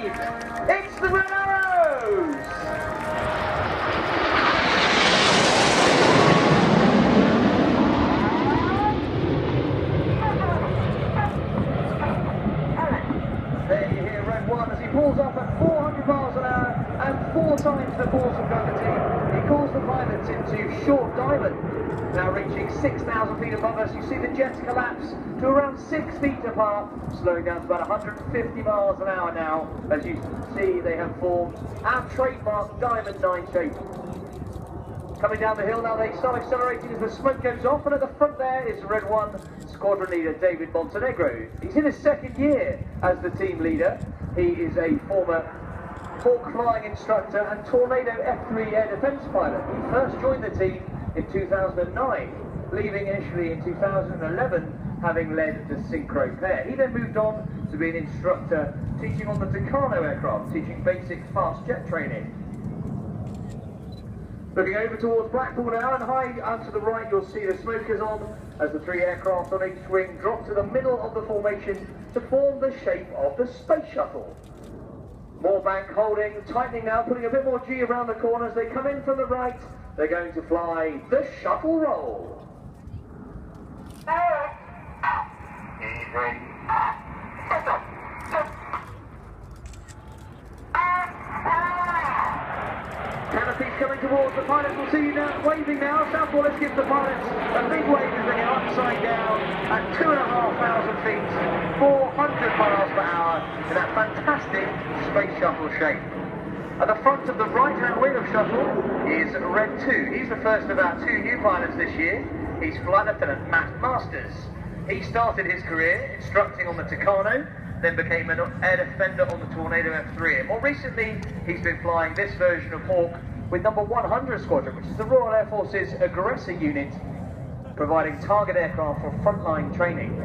It's the Red Arrows! There you hear Red 1 as he pulls up at 400 miles an hour and 4 times the force of gravity. He calls the pilots into short diamond. Now reaching 6,000 feet above us, you see the jets collapse to around 6 feet apart, slowing down to about 150 miles an hour now. As you see, they have formed our trademark Diamond 9 shape. Coming down the hill now, they start accelerating as the smoke goes off, and at the front there is Red 1 Squadron Leader David Montenegro. He's in his 2nd year as the team leader. He is a former Hawk flying instructor and Tornado F3 air defence pilot. He first joined the team in 2009, leaving initially in 2011, having led the synchro pair. He then moved on to be an instructor teaching on the Tucano aircraft, teaching basic fast jet training. Looking over towards Blackpool now, and high and to the right you'll see the smokers on as the 3 aircraft on each wing drop to the middle of the formation to form the shape of the space shuttle. More bank holding, tightening now, putting a bit more G around the corners. They come in from the right. They're going to fly the shuttle roll. Canopies coming towards the pilots. We'll see you now waving now. Southport, let's give the pilots a big wave as they go upside down at 2,500 feet, 400 miles per hour in that fantastic space shuttle shape. At the front of the right-hand wing of shuttle is Red 2. He's the first of our 2 new pilots this year. He's Flight Lieutenant Matt Masters. He started his career instructing on the Tucano, then became an air defender on the Tornado F3. And more recently, he's been flying this version of Hawk with number 100 Squadron, which is the Royal Air Force's aggressor unit, providing target aircraft for frontline training.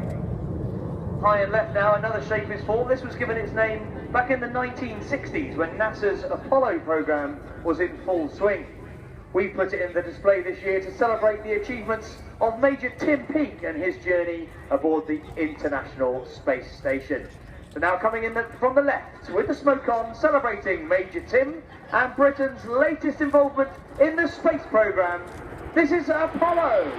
High and left now, another shape is formed. This was given its name back in the 1960s when NASA's Apollo program was in full swing. We put it in the display this year to celebrate the achievements of Major Tim Peake and his journey aboard the International Space Station. So now coming in from the left with the smoke on, celebrating Major Tim and Britain's latest involvement in the space program. This is Apollo.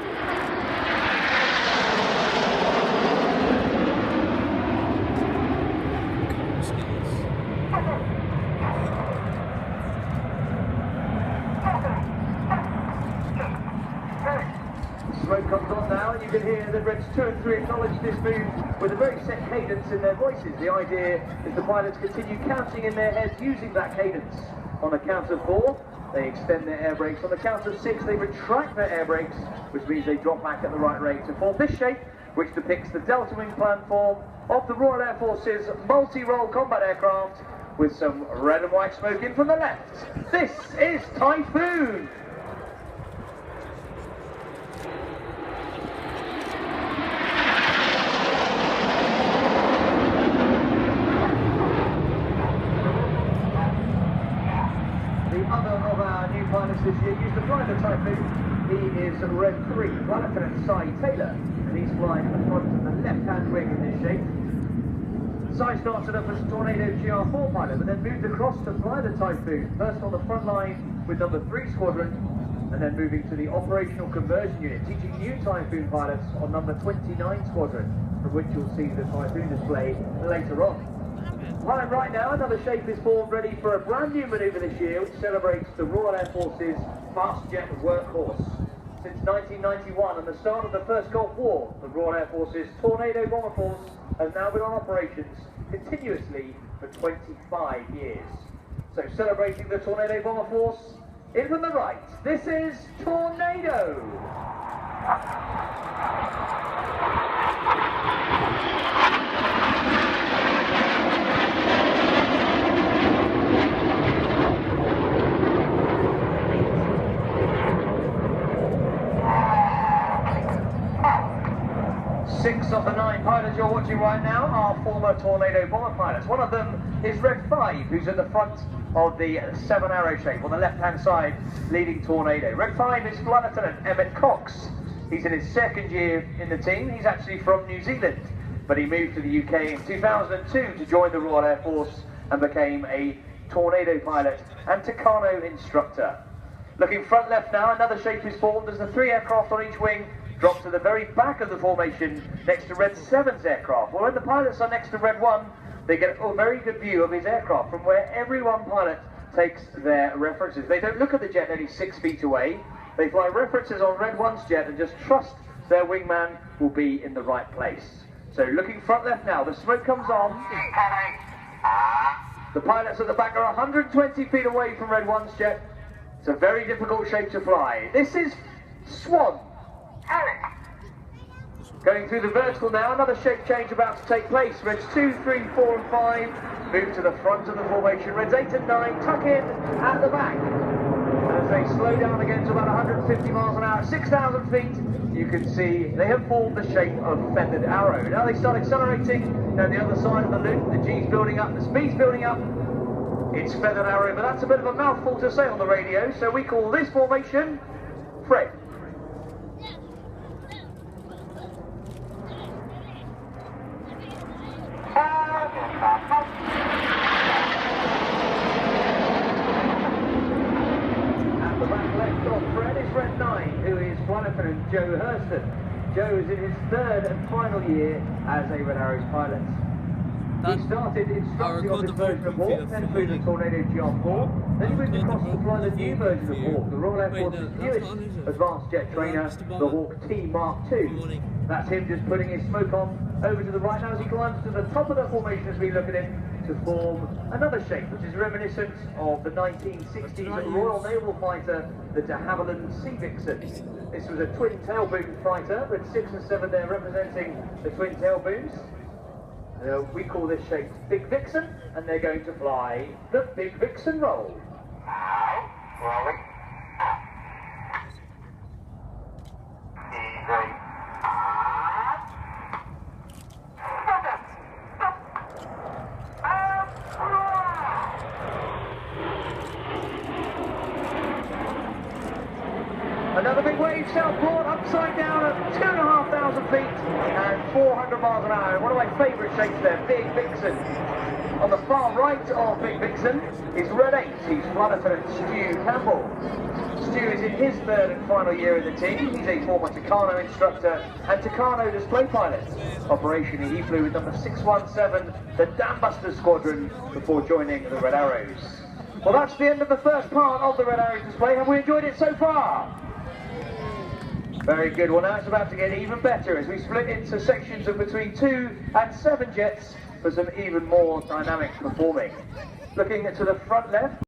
Smoke comes on now, and you can hear that Reds 2 and 3 acknowledge this move with a very set cadence in their voices. The idea is the pilots continue counting in their heads using that cadence. On the count of 4, they extend their air brakes. On the count of 6, they retract their air brakes, which means they drop back at the right rate to form this shape, which depicts the delta wing platform of the Royal Air Force's multi-role combat aircraft, with some red and white smoke in from the left. This is Typhoon. Pilots this year used to fly the Typhoon. He is Red 3, Flight Lieutenant Cy Taylor, and he's flying at the front of the left-hand wing in this shape. Cy started up as Tornado GR4 pilot, but then moved across to fly the Typhoon, first on the front line with number 3 Squadron, and then moving to the Operational Conversion Unit, teaching new Typhoon pilots on number 29 Squadron, from which you'll see the Typhoon display later on. Right now, another shape is formed ready for a brand new manoeuvre this year, which celebrates the Royal Air Force's fast jet workhorse. Since 1991 and the start of the First Gulf War, the Royal Air Force's Tornado Bomber Force has now been on operations continuously for 25 years. So celebrating the Tornado Bomber Force, in from the right, this is Tornado! 6 of the 9 pilots you're watching right now are former Tornado Bomber pilots. One of them is Red 5, who's at the front of the 7 arrow shape on the left-hand side, leading Tornado. Red 5 is Flight Lieutenant Emmett Cox. He's in his 2nd year in the team. He's actually from New Zealand, but he moved to the UK in 2002 to join the Royal Air Force and became a Tornado pilot and Tucano instructor. Looking front left now, another shape is formed as the 3 aircraft on each wing drop to the very back of the formation next to Red 7's aircraft. Well, when the pilots are next to Red 1, they get a very good view of his aircraft from where every one pilot takes their references. They don't look at the jet only 6 feet away. They fly references on Red 1's jet and just trust their wingman will be in the right place. So looking front left now, the smoke comes on. The pilots at the back are 120 feet away from Red 1's jet. It's a very difficult shape to fly. This is Swan. Going through the vertical now, another shape change about to take place. Reds 2, 3, 4 and 5 move to the front of the formation. Reds 8 and 9 tuck in at the back. As they slow down again to about 150 miles an hour, 6,000 feet, you can see they have formed the shape of feathered arrow. Now they start accelerating down the other side of the loop. The G's building up, the speed's building up. It's feathered arrow, but that's a bit of a mouthful to say on the radio, so we call this formation Fred. At the back left of Fred is Red 9, who is flight lieutenant Joe Hurston. Joe is in his 3rd and final year as a Red Arrows pilot. He started instructing on this version of Hawk, then flew the Tornado GR4, then he moved across to fly the new version of Hawk, the Royal Air Force's newest advanced jet trainer, the Hawk T Mark II. That's him just putting his smoke on over to the right now as he climbs to the top of the formation as we look at him to form another shape, which is reminiscent of the 1960s Royal Naval fighter, the de Havilland Sea Vixen. This was a twin tail boom fighter, with 6 and 7 there representing the twin tail booms. We call this shape Big Vixen, and they're going to fly the Big Vixen roll. Now, rolling up. Easy. Another big wave, Southport, upside down at 2,500 feet and 400 miles an hour. One of my favourite shapes there, Big Vixen. On the far right of Big Vixen is Red 8, he's flight lieutenant Stu Campbell. Stu is in his 3rd and final year in the team. He's a former Tucano instructor and Tucano display pilot. Operationally, he flew with number 617, the Dambuster Squadron, before joining the Red Arrows. Well, that's the end of the first part of the Red Arrows display. Have we enjoyed it so far? Very good. Well, now it's about to get even better as we split into sections of between 2 and 7 jets for some even more dynamic performing. Looking to the front left.